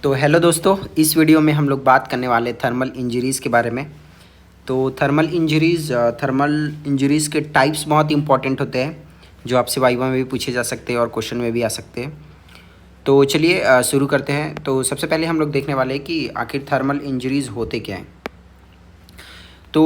तो हेलो दोस्तों, इस वीडियो में हम लोग बात करने वाले थर्मल इंजरीज़ के बारे में। तो थर्मल इंजरीज़ के टाइप्स बहुत इंपॉर्टेंट होते हैं, जो आपसे वाइवा में भी पूछे जा सकते हैं और क्वेश्चन में भी आ सकते हैं। तो चलिए शुरू करते हैं। तो सबसे पहले हम लोग देखने वाले हैं कि आखिर थर्मल इंजरीज़ होते क्या हैं। तो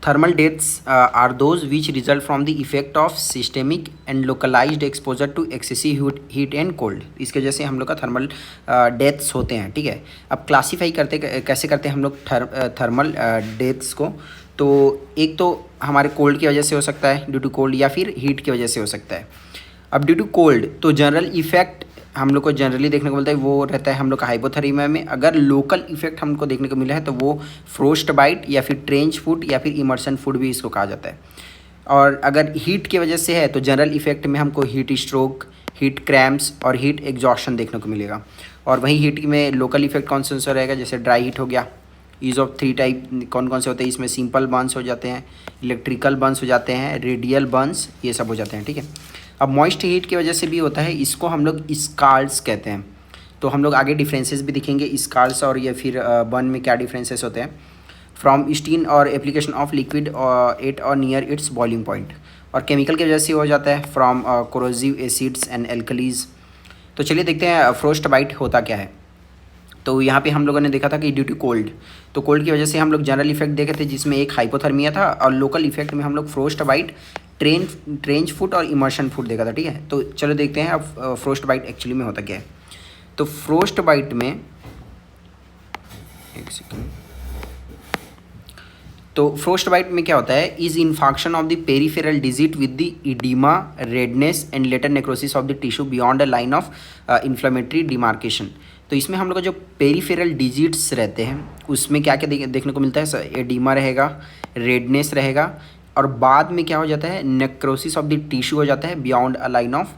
thermal deaths are those which result from the effect of systemic and localised exposure to excessive heat and cold. इसके वजह से हम लोग का थर्मल डेथ्स होते हैं। ठीक है, अब क्लासीफाई कैसे करते हैं हम लोग थर्मल डेथ्स को। तो एक तो हमारे कोल्ड की वजह से हो सकता है, ड्यू टू कोल्ड, या फिर हीट की वजह से हो सकता है। अब ड्यू टू कोल्ड तो जनरल इफेक्ट हम लोग को जनरली देखने को मिलता है वो रहता है हम लोग का हाइपोथर्मिया में। अगर लोकल इफेक्ट हमको देखने को मिला है तो वो फ्रोस्ट बाइट या फिर ट्रेंच फुट या फिर इमर्सन फुट भी इसको कहा जाता है। और अगर हीट की वजह से है तो जनरल इफेक्ट में हमको हीट स्ट्रोक, हीट क्रैम्प्स और हीट एग्जॉशन देखने को मिलेगा। और वहीं हीट में लोकल इफेक्ट कौन सा रहेगा, जैसे ड्राई हीट हो गया। ईज ऑफ 3 टाइप कौन कौन से होते हैं इसमें, सिंपल बर्न्स हो जाते हैं, इलेक्ट्रिकल बर्न्स हो जाते हैं, रेडियल बर्न्स, ये सब हो जाते हैं। ठीक है, अब मॉइस्ट हीट की वजह से भी होता है, इसको हम लोग स्कार्स कहते हैं। तो हम लोग आगे डिफरेंसेस भी दिखेंगे स्कार्स और या फिर बर्न में क्या डिफरेंसेस होते हैं। फ्रॉम स्टीन और एप्लीकेशन ऑफ लिक्विड एट और नियर इट्स बॉइलिंग पॉइंट। और केमिकल की वजह से हो जाता है from corrosive acids and alkalis. तो चलिए देखते हैं फ्रोस्ट बाइट होता क्या है। तो यहाँ पे हम लोगों ने देखा था कि ड्यू टू कोल्ड, तो कोल्ड की वजह से हम लोग जनरल इफेक्ट देखे थे जिसमें एक हाइपोथर्मिया था, और लोकल इफेक्ट में हम लोग फ्रोस्ट बाइट, ट्रेंच फुट और इमर्शन फुट देखा था। ठीक है, तो चलो देखते हैं अब फ्रोस्ट बाइट एक्चुअली में होता क्या है। तो फ्रोस्ट बाइट में एक सेकेंड, तो फ्रोस्ट बाइट में क्या होता है, is infarction of the peripheral digit with the oedema, redness and later necrosis of the tissue beyond a line of inflammatory demarcation. तो इसमें हम लोग का जो पेरिफेरल डिजिट्स रहते हैं उसमें क्या क्या देखने को मिलता है, एडिमा रहेगा, रेडनेस रहेगा, और बाद में क्या हो जाता है, नेक्रोसिस ऑफ द टिश्यू हो जाता है beyond a line of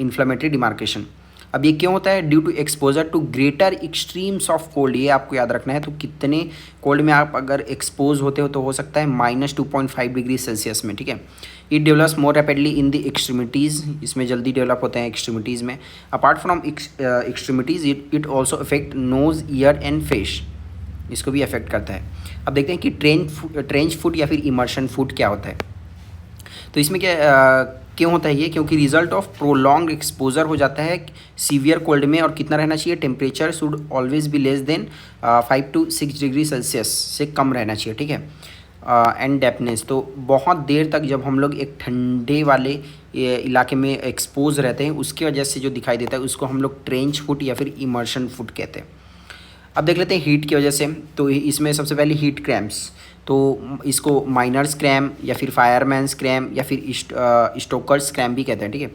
inflammatory demarcation. अब ये क्यों होता है, due to exposure to greater extremes of cold, ये आपको याद रखना है। तो कितने कोल्ड में आप अगर एक्सपोज होते हो तो हो सकता है -2.5 डिग्री सेल्सियस में। ठीक है, it develops more rapidly in the extremities, इसमें जल्दी डेवलप होते हैं एक्सट्रीमिटीज़ में। Apart from extremities it also affect nose, ear and face, इसको भी अफेक्ट करता है। अब देखते हैं कि ट्रेंच फुट या फिर इमर्शन फुट क्या होता है। तो इसमें क्यों होता है ये, क्योंकि रिजल्ट ऑफ प्रोलॉन्ग एक्सपोजर हो जाता है सीवियर कोल्ड में। और कितना रहना चाहिए, temperature should always be less than 5 to 6 degree Celsius से कम रहना चाहिए। ठीक है, एंड डेपनेस, तो बहुत देर तक जब हम लोग एक ठंडे वाले इलाके में एक्सपोज रहते हैं उसकी वजह से जो दिखाई देता है उसको हम लोग ट्रेंच फुट या फिर इमर्शन फुट कहते हैं। अब देख लेते हैं हीट की वजह से। तो इसमें सबसे पहले हीट क्रैम्प्स, तो इसको माइनर्स क्रैम या फिर फायरमैन्स क्रैम या फिर स्टोकर्स क्रैम भी कहते हैं। ठीक है,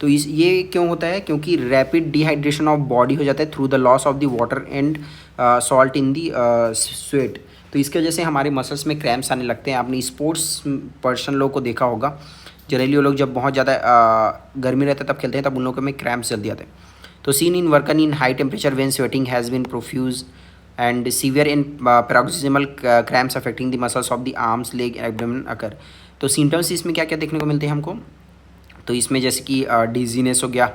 तो ये क्यों होता है, क्योंकि रैपिड डिहाइड्रेशन ऑफ बॉडी हो जाता है through the loss of the water and salt in the sweat. तो इसकी वजह से हमारे मसल्स में क्रैम्प्स आने लगते हैं। आपने स्पोर्ट्स पर्सन लोग को देखा होगा, जनरली वो लोग जब बहुत ज़्यादा गर्मी रहता है तब खेलते हैं, तब उन लोगों में क्रैम्प्स जल्दी आते हैं। तो seen in workmen in high temperature when sweating has been profuse and severe and paroxysmal cramps affecting the muscles of the arms, leg, abdomen occur। तो सिम्टम्स इसमें क्या क्या देखने को मिलते हैं हमको, तो इसमें जैसे कि डिजीनेस हो गया,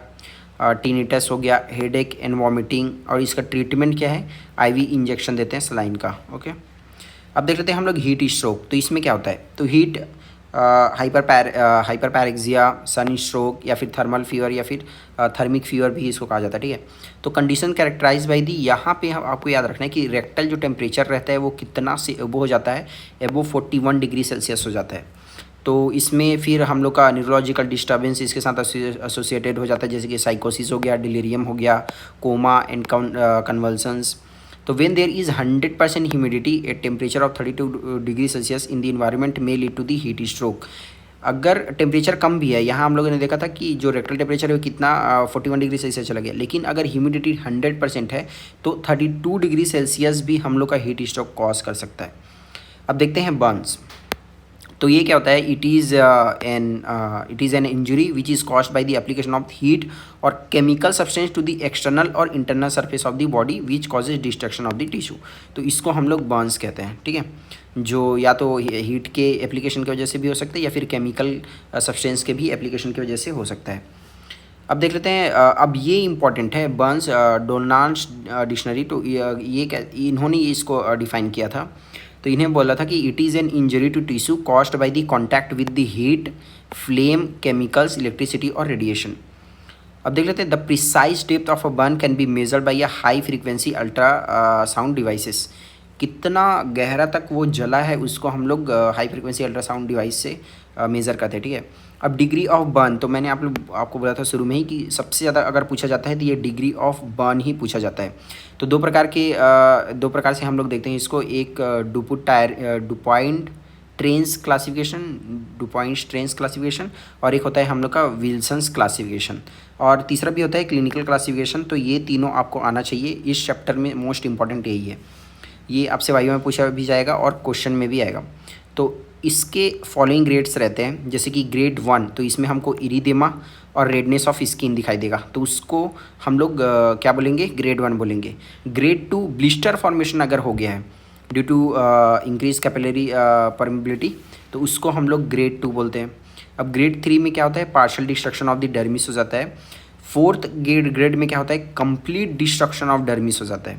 टिनिटस हो गया, हेडेक एंड वॉमिटिंग। और इसका ट्रीटमेंट क्या है, आईवी इंजेक्शन देते हैं सलाइन का। ओके, अब देख लेते हैं हम लोग हीट स्ट्रोक। तो इसमें क्या होता है, तो heat hyperpyrexia, sunstroke या फिर थर्मल फीवर या फिर थर्मिक फीवर भी इसको कहा जाता है। ठीक है, तो कंडीशन कैरेक्टराइज बाई दी, यहाँ पे आपको याद रखना है कि रेक्टल जो टेम्परेचर रहता है वो कितना से एबो हो जाता है, एबो 41 डिग्री सेल्सियस हो जाता है। तो इसमें फिर हम लोग का न्यूरोलॉजिकल डिस्टर्बेंस इसके साथ एसोसिएटेड हो जाता है, जैसे कि साइकोसिस हो गया, डिलीरियम हो गया, कोमा एंड कन्वल्सन्स। तो when there is 100% humidity at temperature of 32 degree Celsius in the environment may lead to the heat stroke। अगर टेम्परेचर कम भी है, यहाँ हम लोगों ने देखा था कि जो रेक्टल टेम्परेचर है वो कितना 41 डिग्री सेल्सियस चला गया, लेकिन अगर ह्यूमिडिटी 100% है तो 32 डिग्री सेल्सियस भी हम लोग का हीट स्ट्रोक कॉज कर सकता है। अब देखते हैं बर्न्स। तो ये क्या होता है, it is an injury which is caused by the application of heat or chemical substance to the external or internal surface of the body which causes destruction of the tissue. तो इसको हम लोग Burns कहते हैं। ठीक है, जो या तो हीट के एप्लीकेशन की वजह से भी हो सकता है या फिर केमिकल सब्सटेंस के भी एप्लीकेशन की वजह से हो सकता है। अब देख लेते हैं अब ये इंपॉर्टेंट है बर्न्स डोनाल्ड्स डिक्शनरी। तो इन्होंने इसको डिफाइन किया था। तो इन्हें बोला था कि it is an injury to tissue caused by the contact with the heat, flame, chemicals, electricity और रेडिएशन। अब देख लेते हैं the precise depth of a burn can be measured by a high frequency ultra sound devices. कितना गहरा तक वो जला है उसको हम लोग हाई फ्रीक्वेंसी अल्ट्रासाउंड डिवाइस से मेज़र करते हैं, ठीक है। अब डिग्री ऑफ बर्न, तो मैंने आपको बोला था शुरू में ही कि सबसे ज़्यादा अगर पूछा जाता है तो ये डिग्री ऑफ बर्न ही पूछा जाता है। तो दो प्रकार से हम लोग देखते हैं इसको। एक डुपॉइंट ट्रेंस क्लासिफिकेशन और एक होता है हम लोग का विल्सन्स क्लासिफिकेशन, और तीसरा भी होता है क्लिनिकल क्लासिफिकेशन। तो ये तीनों आपको आना चाहिए। इस चैप्टर में मोस्ट इंपॉर्टेंट यही है। ये आपसे वायु में पूछा भी जाएगा और क्वेश्चन में भी आएगा। तो इसके फॉलोइंग ग्रेड्स रहते हैं, जैसे कि ग्रेड 1, तो इसमें हमको इरिदेमा और रेडनेस ऑफ स्किन दिखाई देगा, तो उसको हम लोग क्या बोलेंगे, ग्रेड 1 बोलेंगे। ग्रेड 2 ब्लिस्टर फॉर्मेशन अगर हो गया है due to increase capillary permeability, तो उसको हम लोग ग्रेड 2 बोलते हैं। अब ग्रेड 3 में क्या होता है, partial destruction of the dermis हो जाता है। फोर्थ ग्रेड में क्या होता है, कंप्लीट डिस्ट्रक्शन ऑफ डर्मिस हो जाता है।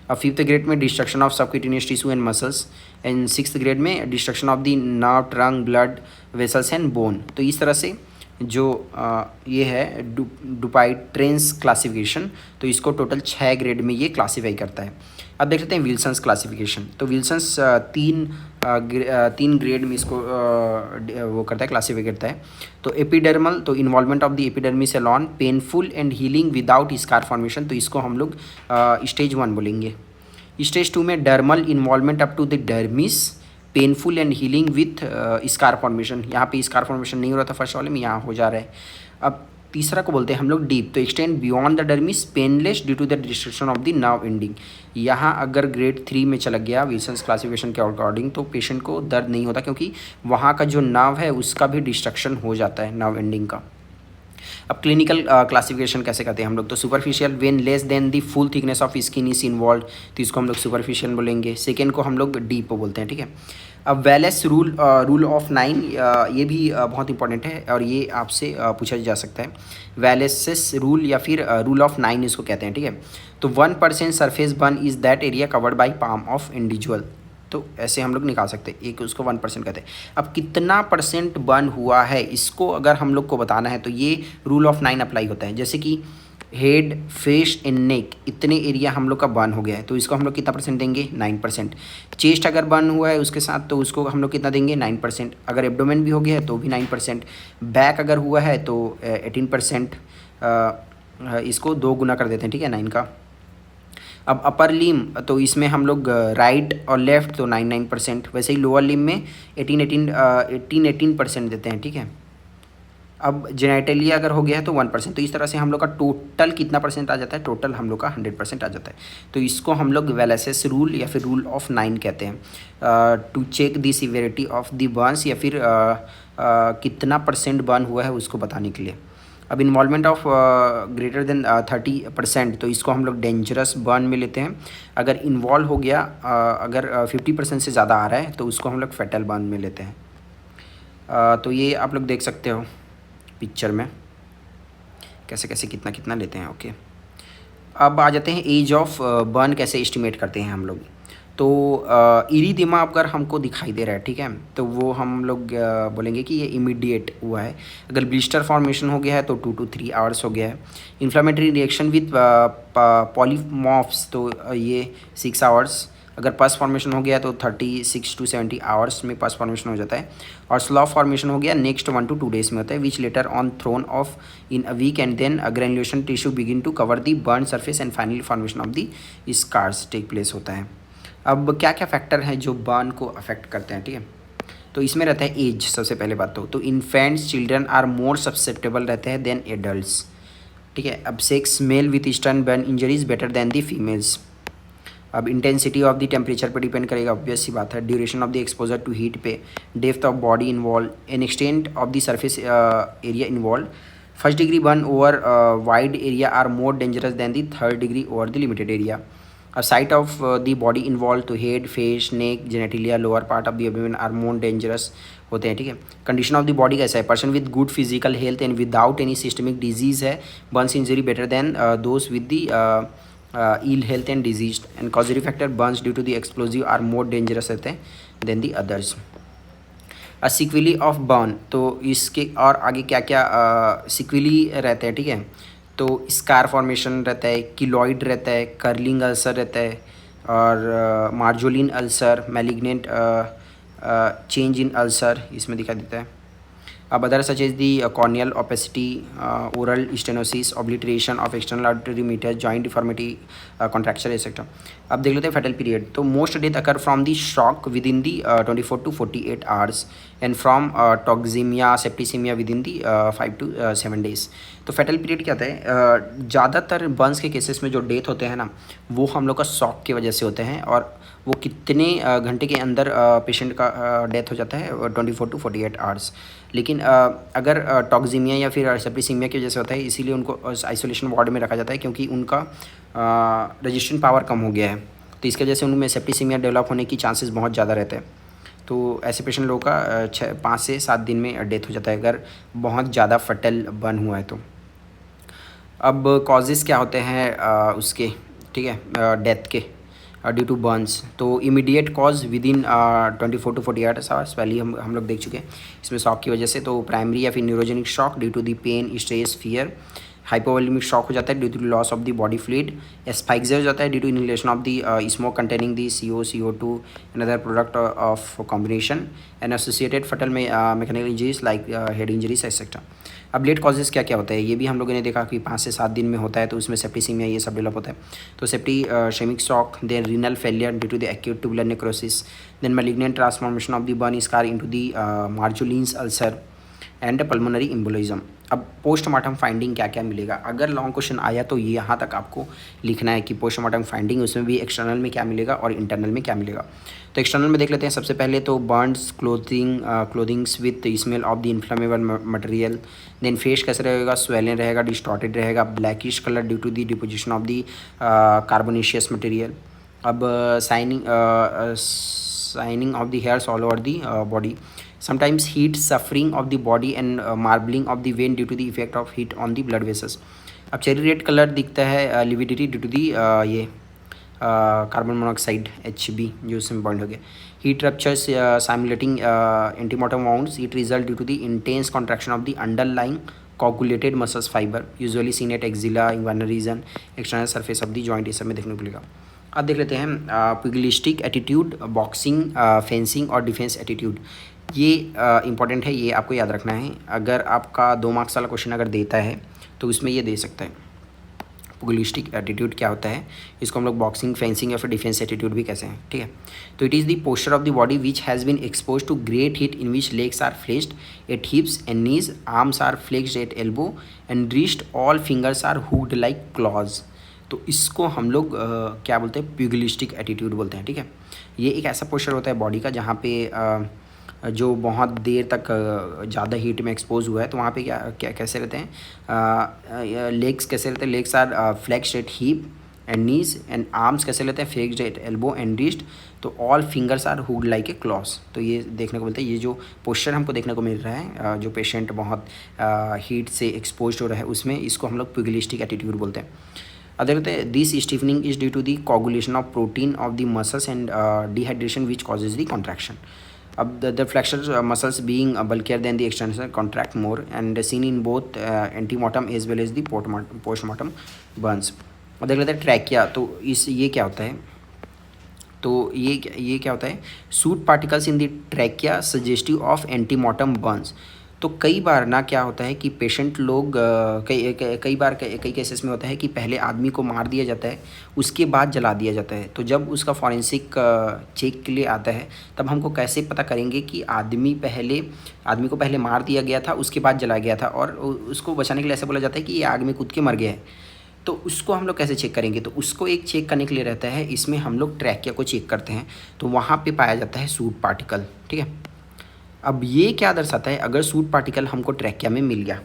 अब फिफ्थ ग्रेड में destruction of subcutaneous tissue and muscles, and sixth grade में destruction of the nerve, trunk, blood vessels and bone. तो इस तरह से जो ये है डुपाइट ट्रेंस क्लासिफिकेशन, तो इसको टोटल 6 ग्रेड में ये क्लासीफाई करता है। अब देख लेते हैं विल्सन्स क्लासिफिकेशन। तो विल्सन्स तीन ग्रेड में इसको वो करता है, क्लासीफाई करता है। तो एपिडर्मल, तो involvement of the epidermis alone, painful and healing without scar formation, तो इसको हम लोग स्टेज 1 बोलेंगे। स्टेज 2 में dermal involvement up to the dermis, painful and healing with scar formation. यहाँ पे स्कार फॉर्मेशन नहीं हो रहा था फर्स्ट वाले में, यहाँ हो जा रहा है। अब तीसरा को बोलते हैं हम लोग डीप, तो extend beyond the dermis, painless due to the destruction of the nerve ending. यहाँ अगर ग्रेड 3 में चला गया विल्सन्स क्लासिफिकेशन के अकॉर्डिंग, तो पेशेंट को दर्द नहीं होता, क्योंकि वहाँ का जो नर्व है उसका भी डिस्ट्रक्शन हो जाता है, नर्व एंडिंग का। अब क्लिनिकल क्लासिफिकेशन कैसे करते हैं हम लोग, तो superficial, when less than the full thickness of skin is involve, तो इसको हम लोग सुपरफिशियल बोलेंगे। सेकेंड को हम लोग डीप बोलते हैं, ठीक है। अब वेलेस रूल ऑफ 9, ये भी बहुत इंपॉर्टेंट है और ये आपसे पूछा जा सकता है। वेलेसिस रूल या फिर रूल ऑफ 9 इसको कहते हैं, ठीक है। तो 1% surface burn is that area covered by palm of individual, तो ऐसे हम लोग निकाल सकते हैं। एक उसको 1% कहते हैं। अब कितना परसेंट बर्न हुआ है इसको अगर हम लोग को बताना है, तो ये रूल ऑफ 9 अप्लाई होता है। जैसे कि हेड, फेस एंड नेक, इतने एरिया हम लोग का बर्न हो गया है, तो इसको हम लोग कितना परसेंट देंगे, 9%। चेस्ट अगर बर्न हुआ है उसके साथ, तो उसको हम लोग कितना देंगे, 9%। अगर एब्डोमेन भी हो गया है तो भी 9%। बैक अगर हुआ है तो 18%, इसको 2 गुना कर देते हैं, ठीक है, 9 का। अब अपर लिम, तो इसमें हम लोग राइट और लेफ्ट, तो 9% वैसे ही लोअर लिम में 18% देते हैं, ठीक है। अब जेनेटलिया अगर हो गया है तो 1%। तो इस तरह से हम लोग का टोटल कितना परसेंट आ जाता है, टोटल हम लोग का 100% आ जाता है। तो इसको हम लोग वेलेसिस रूल या फिर रूल ऑफ 9 कहते हैं, to check the severity of the burns, या फिर कितना परसेंट बर्न हुआ है उसको बताने के लिए। अब इन्वॉल्वमेंट ऑफ ग्रेटर देन 30%, तो इसको हम लोग डेंजरस बर्न में लेते हैं। अगर इन्वॉल्व हो गया, अगर 50% से ज़्यादा आ रहा है, तो उसको हम लोग फैटल बर्न में लेते हैं। तो ये आप लोग देख सकते हो पिक्चर में कैसे कैसे कितना कितना लेते हैं, ओके। अब आ जाते हैं एज ऑफ बर्न कैसे एस्टिमेट करते हैं हम लोग। तो इरिदेमा अगर हमको दिखाई दे रहा है, ठीक है, तो वो हम लोग बोलेंगे कि ये इमीडिएट हुआ है। अगर ब्लिस्टर फॉर्मेशन हो गया है तो 2 to 3 आवर्स हो गया है। इन्फ्लामेटरी रिएक्शन विथ पॉलीमॉर्फ्स, तो ये 6 आवर्स। अगर पस फॉर्मेशन हो गया तो 36 to 70 आवर्स में पस फॉर्मेशन हो जाता है। और स्लॉफ फॉर्मेशन हो गया नेक्स्ट 1 to 2 days में होता है, which later on thrown off in a week, and then granulation tissue begin to cover the burn surface, and finally formation of the scars take place होता है। अब क्या क्या फैक्टर हैं जो बर्न को अफेक्ट करते हैं, ठीक है। तो इसमें रहता है एज, सबसे पहले बात तो infants, children are more susceptible रहते हैं देन एडल्ट्स, ठीक है। अब sex, male withstand burn injuries better than the females. अब इंटेंसिटी ऑफ द टेम्परेचर पे डिपेंड करेगा, ऑब्वियस सी बात है। Duration of the exposure to heat पे, depth of body involve, an extent of the surface area involve. First degree burn over wide area are more dangerous than the third degree over the limited area. A site of the body involved to head, face, neck, genitalia, lower part of the abdomen are more dangerous होते हैं, ठीक है। Condition of the body कैसा है, person with good physical health and without any systemic disease है, burns injury better than those with the ill health and disease, and causative factor burns due to the explosive are more dangerous रहते हैं than the others। Sequelae of burn, तो इसके और आगे क्या क्या सिक्विली रहते हैं, ठीक है। तो स्कार फॉर्मेशन रहता है, किलॉइड रहता है, कर्लिंग अल्सर रहता है, और Marjolin ulcer, malignant change in ulcer इसमें दिखा देता है। अब other such is the corneal opacity, oral stenosis, obliteration of external auditory meatus, joint deformity, contracture etcetera. अब देख लेते हैं फेटल पीरियड। तो most death occur from the shock within the 24 to 48 hours and from toxaemia septicaemia within the 5 to 7 days। तो फेटल period क्या होता है, ज़्यादातर बर्न्स के केसेस में जो डेथ होते हैं ना, वो हम लोग का शॉक की वजह से होते हैं, और वो कितने घंटे के अंदर पेशेंट का डेथ हो जाता है, 24 to 48 आवर्स। लेकिन अगर टॉक्सीमिया या फिर सेप्टिसीमिया की वजह से होता है, इसीलिए उनको आइसोलेशन वार्ड में रखा जाता है, क्योंकि उनका रजिस्ट्रेशन पावर कम हो गया है। तो इसकी वजह से उनमें सेप्टिसीमिया डेवलप होने की चांसेस बहुत ज़्यादा रहते हैं। तो ऐसे पेशेंट लोगों का 5 से 7 दिन में डेथ हो जाता है, अगर बहुत ज़्यादा फटल बर्न हुआ है तो। अब कॉजेज़ क्या होते हैं उसके, ठीक है, डेथ के ड्यू टू बर्न्स। तो immediate cause with in 24 to 48 hours, पहले हम लोग देख चुके हैं इसमें शॉक की वजह से। तो प्राइमरी या फिर neurogenic shock due to the pain, stress, fear. Hypovolaemic shock हो जाता है due to loss of the body fluid. Asphyxia हो जाता है due to inhalation of the smoke containing the CO2 and other product of combination, and associated fatal में mechanical injuries like head injuries etcetera. अब late causes क्या क्या होता है, ये भी हम लोगों ने देखा कि 5 से 7 दिन में होता है, तो उसमें सेप्टिसीमिया ये सब डेवलप होता है। तो septicaemic shock, then renal failure due to the acute tubular necrosis, then malignant transformation of the burn scar into the Marjolin's ulcer and pulmonary embolism. अब पोस्टमार्टम फाइंडिंग क्या क्या मिलेगा, अगर लॉन्ग क्वेश्चन आया तो ये यहाँ तक आपको लिखना है कि पोस्टमार्टम फाइंडिंग, उसमें भी एक्सटर्नल में क्या मिलेगा और इंटरनल में क्या मिलेगा। तो एक्सटर्नल में देख लेते हैं। सबसे पहले तो burns, clothings with smell of the inflammable material. Then face कैसे रहेगा, स्वेलन रहेगा, डिस्टॉर्टेड रहेगा, blackish colour due to the deposition of the carbonaceous material. अब singeing of the hairs all over the body. Sometimes heat suffering of the body and marbling of the vein due to the effect of heat on the blood vessels। अब cherry red colour दिखता है, lividity due to the ये carbon monoxide HB जो इसमें bond हो गया। Heat ruptures simulating antemortem wounds, it result due to the intense contraction of the underlying coagulated muscles fiber usually seen at axilla, inguinal region, external surface of the joint, ये सब में देखने को मिलेगा। अब देख लेते हैं पुगिलिस्टिक एटीट्यूड, बॉक्सिंग, फेंसिंग और डिफेंस एटीट्यूड। ये इंपॉर्टेंट है, ये आपको याद रखना है। अगर आपका 2 मार्क्स वाला क्वेश्चन अगर देता है तो उसमें ये दे सकता है पुगिलिस्टिक एटीट्यूड क्या होता है, इसको हम लोग बॉक्सिंग, फेंसिंग या फिर डिफेंस एटीट्यूड भी कहते हैं, ठीक है। तो it is the posture of the body which has been expose to great heat in which legs are flexed at hips and knees, arms are flexed at elbow and wrist, all fingers are hooked like claws. तो इसको हम लोग क्या बोलते हैं, प्यूगिलिस्टिक attitude बोलते हैं, ठीक है। ये एक ऐसा पोस्चर होता है बॉडी का जहाँ पे जो बहुत देर तक ज़्यादा हीट में एक्सपोज हुआ है, तो वहाँ पे क्या कैसे रहते हैं, लेग्स कैसे रहते हैं, legs are flexed at hip and knees, and arms कैसे रहते हैं, flexed at elbow and wrist. तो all fingers are hooked like a claws. तो ये देखने को मिलता है, ये जो पोस्चर हमको देखने को मिल रहा है, जो पेशेंट बहुत हीट से एक्सपोज हो रहा है उसमें, इसको हम लोग प्यूगिलिस्टिक एटीट्यूड बोलते हैं। अब देखते हैं, this stiffening is due to the coagulation of protein of the muscles and dehydration which causes the contraction. अब the flexor muscles being bulkier than the extensor contract more and seen in both antemortem as well as the postmortem burns। और देख लेते हैं trachea. तो ये क्या होता है, तो ये क्या होता है, suit particles in the trachea suggestive of antemortem Burns. तो कई बार ना क्या होता है कि पेशेंट लोग कई बार कई केसेस में होता है कि पहले आदमी को मार दिया जाता है, उसके बाद जला दिया जाता है। तो जब उसका फॉरेंसिक चेक के लिए आता है, तब हमको कैसे पता करेंगे कि आदमी को पहले मार दिया गया था, उसके बाद जला गया था, और उसको बचाने के लिए ऐसा बोला जाता है कि ये आग में कूद के मर गया है। तो उसको हम लोग कैसे चेक करेंगे, तो उसको एक चेक करने के लिए रहता है, इसमें हम लोग ट्रैकिया को चेक करते हैं, तो वहाँ पर पाया जाता है सूट पार्टिकल, ठीक है। अब ये क्या दर्शाता है, अगर सूट पार्टिकल हमको ट्रैकिया में मिल गया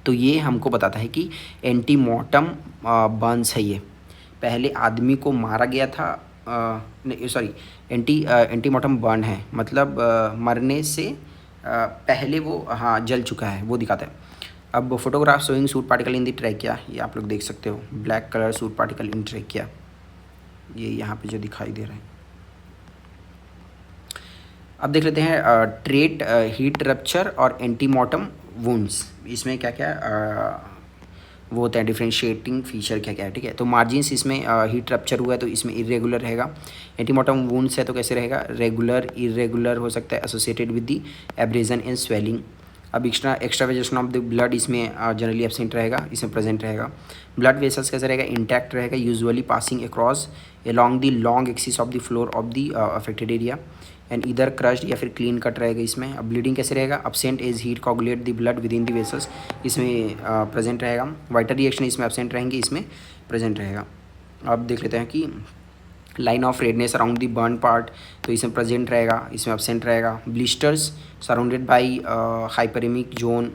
तो ये हमको बताता है कि एंटीमोर्टम बर्न्स है। ये पहले आदमी को मारा गया था, नहीं सॉरी, एंटीमोर्टम बर्न है, मतलब मरने से पहले वो हाँ जल चुका है, वो दिखाता है। अब photograph showing suit particle in the trachea, ये आप लोग देख सकते हो, ब्लैक कलर सूट पार्टिकल इन ट्रैकिया, ये यहाँ पे जो दिखाई दे रहा है। अब देख लेते हैं ट्रेट, हीट रप्चर और एंटीमोर्टम वुंड्स, इसमें क्या क्या वो होता है, डिफरेंशिएटिंग फीचर क्या क्या है, ठीक है। तो मार्जिन्स इसमें हीट रप्चर हुआ है तो इसमें इरेगुलर रहेगा। एंटीमोर्टम वुंड्स है तो कैसे रहेगा, रेगुलर, इरेगुलर हो सकता है, associated with the abrasion and swelling. अब एक्स्ट्रावेजेशन ऑफ द ब्लड इसमें जनरली एब्सेंट रहेगा, इसमें प्रेजेंट रहेगा। ब्लड वेसल्स कैसे रहेगा, इंटैक्ट रहेगा, usually passing across along the long axis of the floor of the affected area and इधर क्रश्ड या फिर क्लीन कट रहेगा इसमें। अब ब्लीडिंग कैसे रहेगा, absent as heat coagulate the blood within the vessels, इसमें प्रेजेंट रहेगा। वाइटर रिएक्शन इसमें एब्सेंट रहेंगे, इसमें प्रेजेंट रहेगा। अब देख लेते हैं कि line of redness around the burn part, तो इसमें प्रेजेंट रहेगा, इसमें एब्सेंट रहेगा। Blisters surrounded by hyperaemic zone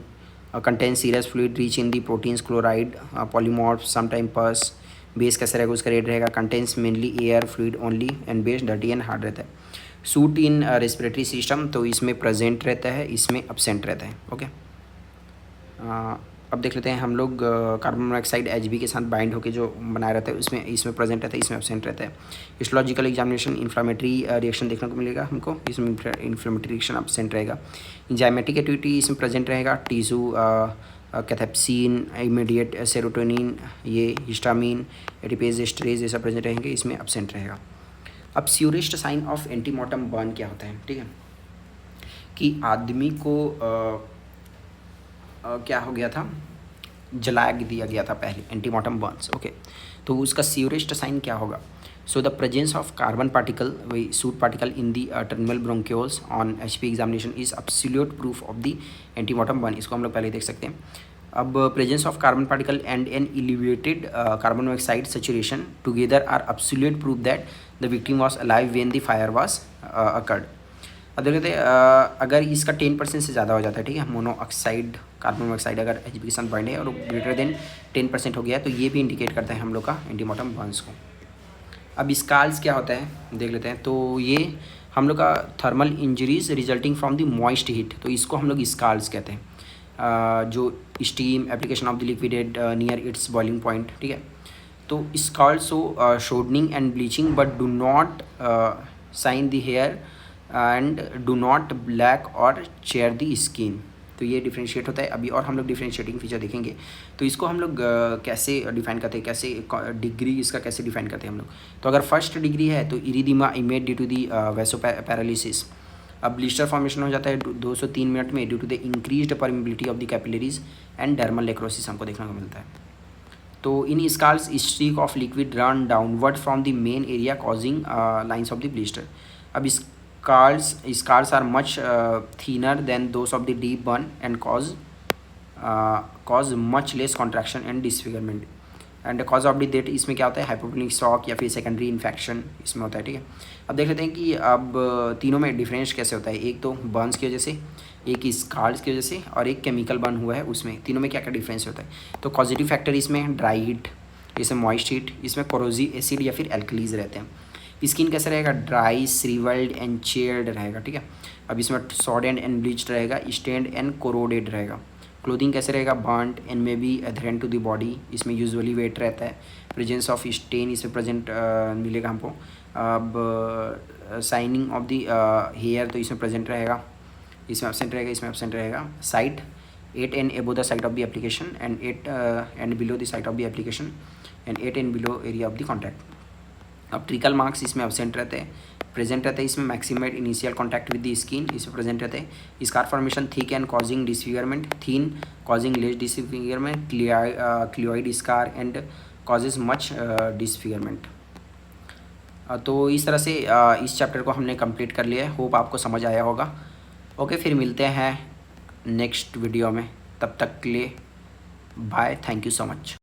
contain serious fluid rich in the proteins, chloride, polymorph, sometime पस। बेस कैसे रहेगा, उसका रेड रहेगा, contains mainly air fluid only and base dirty and hard रहता है। सूट इन रेस्पिरेटरी सिस्टम, तो इसमें present रहता है, इसमें एब्सेंट रहता है, ओके। अब देख लेते हैं हम लोग कार्बन मोनोऑक्साइड Hb के साथ बाइंड होकर जो बनाया रहता है उसमें, इसमें प्रेजेंट रहता है, इसमें एब्सेंट रहता है। हिस्टोलॉजिकल एग्जामिनेशन, इन्फ्लामेटरी रिएक्शन देखने को मिलेगा हमको, इसमें इन्फ्लामेटरी रिएक्शन एब्सेंट रहेगा। इंजाइमेटिक एक्टिविटी इसमें प्रेजेंट रहेगा, टीजू, कैथेप्सिन, इमीडिएट सेरोटोनिन, ये हिस्टामिन, एडिपेज एस्टरेज, ये सब प्रेजेंट रहेंगे, इसमें एब्सेंट रहेगा। अब स्यूरेस्ट साइन ऑफ एंटीमोर्टम बर्न क्या होता है, ठीक है, कि आदमी को क्या हो गया था, जला दिया गया था पहले, एंटीमोर्टम बर्न्स, ओके। तो उसका स्यूरेस्ट साइन क्या होगा, so the presence of carbon particle, वही soot particle in the terminal bronchioles on HP examination is absolute proof of the antemortem burn, इसको हम लोग पहले देख सकते हैं। अब presence of carbon particle and an elevated carbon monoxide saturation together are absolute proof that the victim was alive when the fire was occurred. अब देखते हैं अगर इसका 10% से ज़्यादा हो जाता है, ठीक है, मोनोऑक्साइड, कार्बन मोनोऑक्साइड अगर Hb के साथ बाइंड है और ग्रेटर देन 10% हो गया है, तो ये भी इंडिकेट करता है हम लोग का एंटीमोर्टम बर्न्स को। अब स्काल्स क्या होता है देख लेते हैं, तो ये हम लोग का thermal injuries resulting from the moist heat, तो इसको हम लोग स्काल्स कहते हैं। जो steam application of the liquid at near its boiling point, ठीक है। तो scalds show soddening and bleaching but do not singe the hair and do not black or char the skin, तो ये डिफ्रेंशिएट होता है अभी, और हम लोग डिफ्रेंशिएटिंग फीचर देखेंगे। तो इसको हम लोग कैसे डिफाइन करते हैं, कैसे डिग्री इसका कैसे डिफाइन करते हैं हम लोग। तो अगर फर्स्ट डिग्री है तो इरिदिमा इमेज ड्यू टू दी वैसोपैरालिसिस। अब ब्लिस्टर फॉर्मेशन हो जाता है 2 से 3 मिनट में due to the increased permeability of the capillaries and dermal necrosis हमको देखने को मिलता है। तो in scalds streak of liquid run downward from the main area causing lines of the blister. अब scars are much thinner than those of the deep burn and cause much less contraction and disfigurement and cause of the death इसमें क्या होता है, hypotonic shock या फिर secondary infection इसमें होता है, ठीक है। अब देख लेते हैं कि अब तीनों में डिफरेंस कैसे होता है, एक तो बर्न्स की वजह से, एक स्कार्स की वजह से, और एक केमिकल बर्न हुआ है उसमें, तीनों में क्या क्या डिफरेंस होता है। तो पॉजिटिव फैक्टर इसमें ड्राई हीट, इसमें मॉइस्ट हीट, इसमें कोरोसिव एसिड या फिर एल्कलीज रहते हैं। स्किन कैसा रहेगा, ड्राई, श्रिवल्ड एंड चेयर्ड रहेगा, ठीक है। अब इसमें सॉडेंड एंड ब्लीच्ड रहेगा, स्टेन्ड एंड कोरोडेड रहेगा। क्लोथिंग कैसे रहेगा, burned and may be adherent to the body, इसमें यूजुअली वेट रहता है। प्रेजेंस ऑफ स्टेन इसमें प्रेजेंट मिलेगा हमको। अब साइनिंग ऑफ द हेयर तो इसमें प्रेजेंट रहेगा, इसमें एब्सेंट रहेगा, इसमें एब्सेंट रहेगा। Site 8 and above the site of the application and 8 and below the site of the application and 8 and below area of the contact। अब ट्रिकल मार्क्स इसमें absent रहते हैं, प्रेजेंट रहते हैं इसमें maximum at initial contact with the skin, इसमें present रहते हैं। Scar formation thick and causing disfigurement, thin causing less disfigurement, keloid scar and causes much disfigurement. तो इस तरह से इस चैप्टर को हमने कंप्लीट कर लिया है, होप आपको समझ आया होगा। ओके, फिर मिलते हैं नेक्स्ट वीडियो में, तब तक के लिए bye, thank you so much.